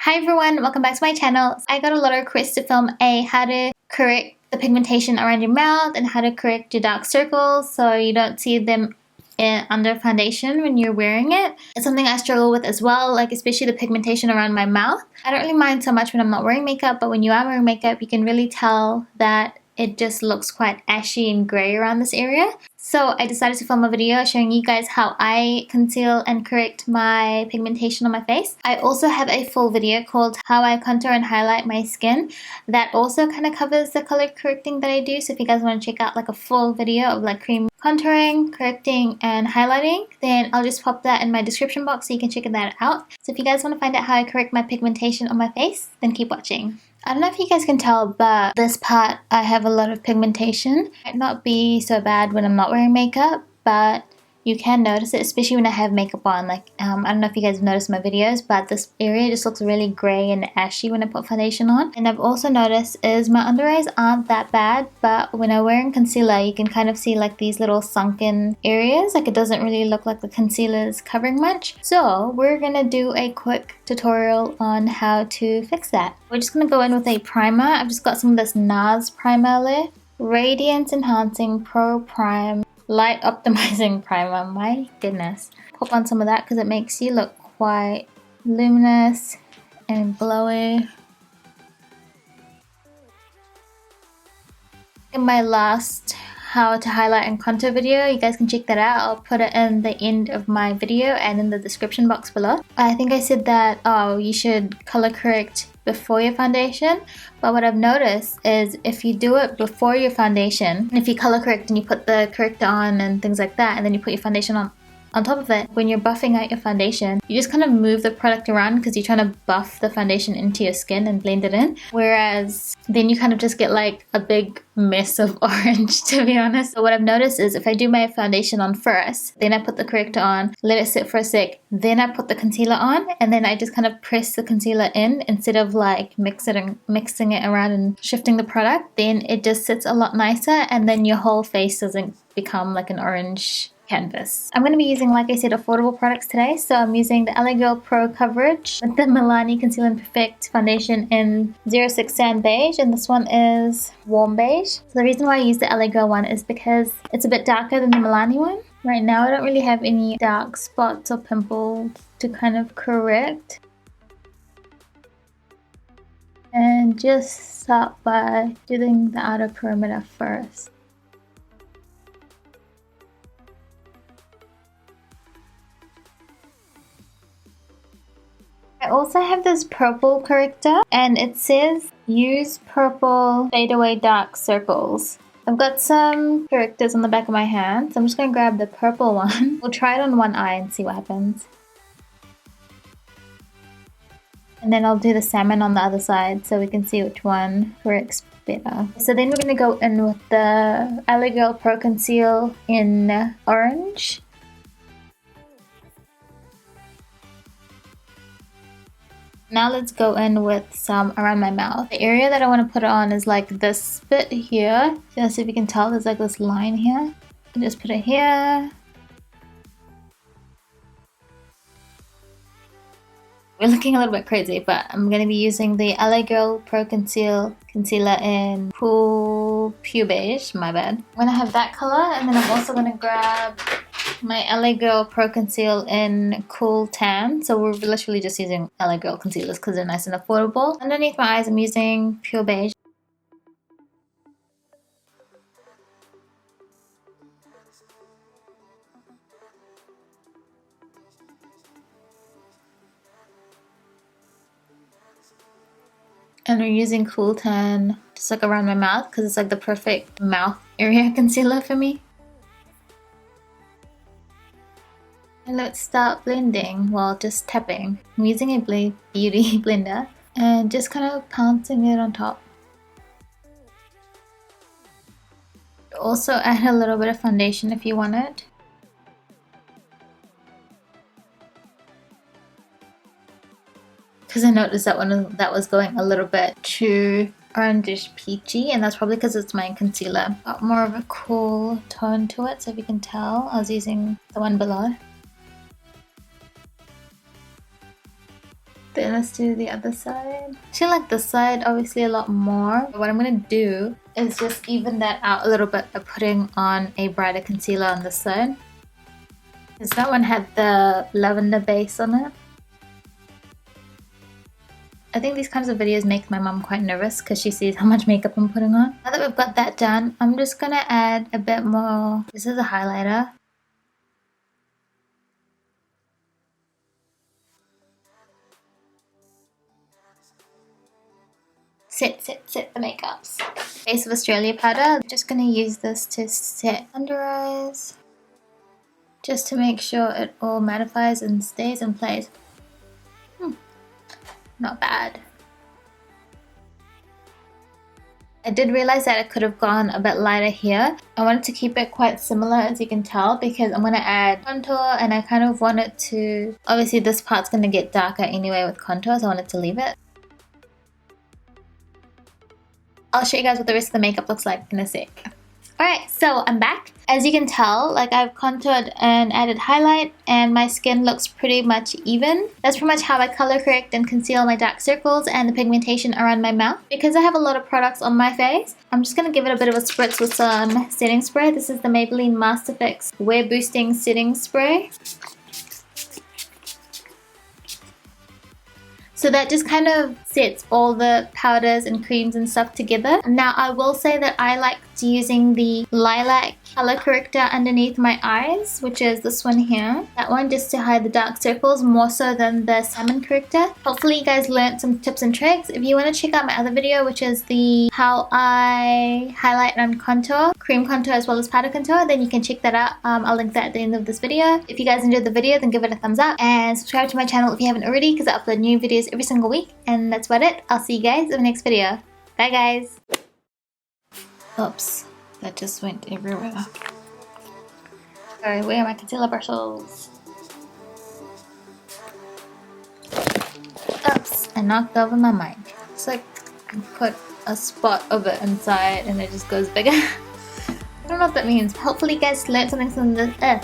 Hi everyone, welcome back to my channel. I got a lot of requests to film how to correct the pigmentation around your mouth and how to correct your dark circles so you don't see them under foundation when you're wearing it. It's something I struggle with as well, like especially the pigmentation around my mouth. I don't really mind so much when I'm not wearing makeup, but when you are wearing makeup, you can really tell that it just looks quite ashy and grey around this area. So I decided to film a video showing you guys how I conceal and correct my pigmentation on my face. I also have a full video called how I contour and highlight my skin that also kind of covers the color correcting that I do. So if you guys want to check out like a full video of like cream contouring, correcting, and highlighting, then I'll just pop that in my description box so you can check that out. So if you guys want to find out how I correct my pigmentation on my face, then keep watching. I don't know if you guys can tell, but this part I have a lot of pigmentation. It might not be so bad when I'm not wearing makeup, but you can notice it, especially when I have makeup on. Like, I don't know if you guys have noticed my videos, but this area just looks really grey and ashy when I put foundation on. And I've also noticed is my under eyes aren't that bad, but when I'm wearing concealer, you can kind of see like these little sunken areas. Like it doesn't really look like the concealer is covering much. So we're gonna do a quick tutorial on how to fix that. We're just gonna go in with a primer. I've just got some of this NARS primer there. Radiance Enhancing Pro Prime Light Optimizing Primer. My goodness. Pop on some of that because it makes you look quite luminous and glowy. In my last how to highlight and contour video, you guys can check that out. I'll put it in the end of my video and in the description box below. I think I said that you should color correct before your foundation, but what I've noticed is if you do it before your foundation, if you color correct and you put the corrector on and things like that, and then you put your foundation on top of it, when you're buffing out your foundation, you just kind of move the product around because you're trying to buff the foundation into your skin and blend it in, whereas then you kind of just get like a big mess of orange, to be honest. So what I've noticed is if I do my foundation on first, then I put the corrector on, let it sit for a sec, then I put the concealer on, and then I just kind of press the concealer in instead of like mixing it around and shifting the product, then it just sits a lot nicer and then your whole face doesn't become like an orange canvas. I'm going to be using, like I said, affordable products today. So I'm using the LA Girl Pro Coverage with the Milani Conceal and Perfect Foundation in 06 Sand Beige, and this one is Warm Beige. So the reason why I use the LA Girl one is because it's a bit darker than the Milani one. Right now I don't really have any dark spots or pimples to kind of correct. And just start by doing the outer perimeter first. I also have this purple corrector and it says use purple fade away dark circles. I've got some correctors on the back of my hand, so I'm just going to grab the purple one. We'll try it on one eye and see what happens. And then I'll do the salmon on the other side so we can see which one corrects better. So then we're going to go in with the LA Girl Pro Conceal in orange. Now let's go in with some around my mouth. The area that I want to put it on is like this bit here. Just if you can tell, there's like this line here. And just put it here. We're looking a little bit crazy, but I'm going to be using the LA Girl Pro Conceal Concealer in Cool Pure Beige, my bad. I'm going to have that color, and then I'm also going to grab my LA Girl Pro Conceal in Cool Tan. So we're literally just using LA Girl concealers because they're nice and affordable. Underneath my eyes I'm using Pure Beige. And we're using Cool Tan just like around my mouth because it's like the perfect mouth area concealer for me. And let's start blending, well, just tapping. I'm using a beauty blender and just kind of pouncing it on top. Also add a little bit of foundation if you want it. Because I noticed that was going a little bit too orangish peachy, and that's probably because it's my concealer. Got more of a cool tone to it, so if you can tell, I was using the one below. Then let's do the other side. I feel like this side obviously a lot more. But what I'm gonna do is just even that out a little bit by putting on a brighter concealer on this side. Because that one had the lavender base on it. I think these kinds of videos make my mom quite nervous because she sees how much makeup I'm putting on. Now that we've got that done, I'm just gonna add a bit more. This is a highlighter. Set the makeups. Face of Australia powder. I'm just gonna use this to set under eyes. Just to make sure it all mattifies and stays in place. Not bad. I did realize that I could have gone a bit lighter here. I wanted to keep it quite similar, as you can tell, because I'm going to add contour and I kind of wanted to... Obviously this part's going to get darker anyway with contour, so I wanted to leave it. I'll show you guys what the rest of the makeup looks like in a sec. Alright, so I'm back. As you can tell, like I've contoured and added highlight and my skin looks pretty much even. That's pretty much how I color correct and conceal my dark circles and the pigmentation around my mouth. Because I have a lot of products on my face, I'm just going to give it a bit of a spritz with some setting spray. This is the Maybelline Master Fix Wear Boosting Setting Spray. So that just kind of sets all the powders and creams and stuff together. Now I will say that I liked using the lilac color corrector underneath my eyes, which is this one here. That one just to hide the dark circles more so than the salmon corrector. Hopefully you guys learned some tips and tricks. If you want to check out my other video, which is the how I highlight and contour, cream contour as well as powder contour, then you can check that out. I'll link that at the end of this video. If you guys enjoyed the video, then give it a thumbs up and subscribe to my channel if you haven't already, because I upload new videos every single week. And that's about it. I'll see you guys in the next video. Bye guys. Oops, that just went everywhere. Sorry, where are my concealer brushes? Oops, I knocked over my mic. It's like I put a spot of it inside and it just goes bigger. I don't know what that means. Hopefully you guys learned something from this.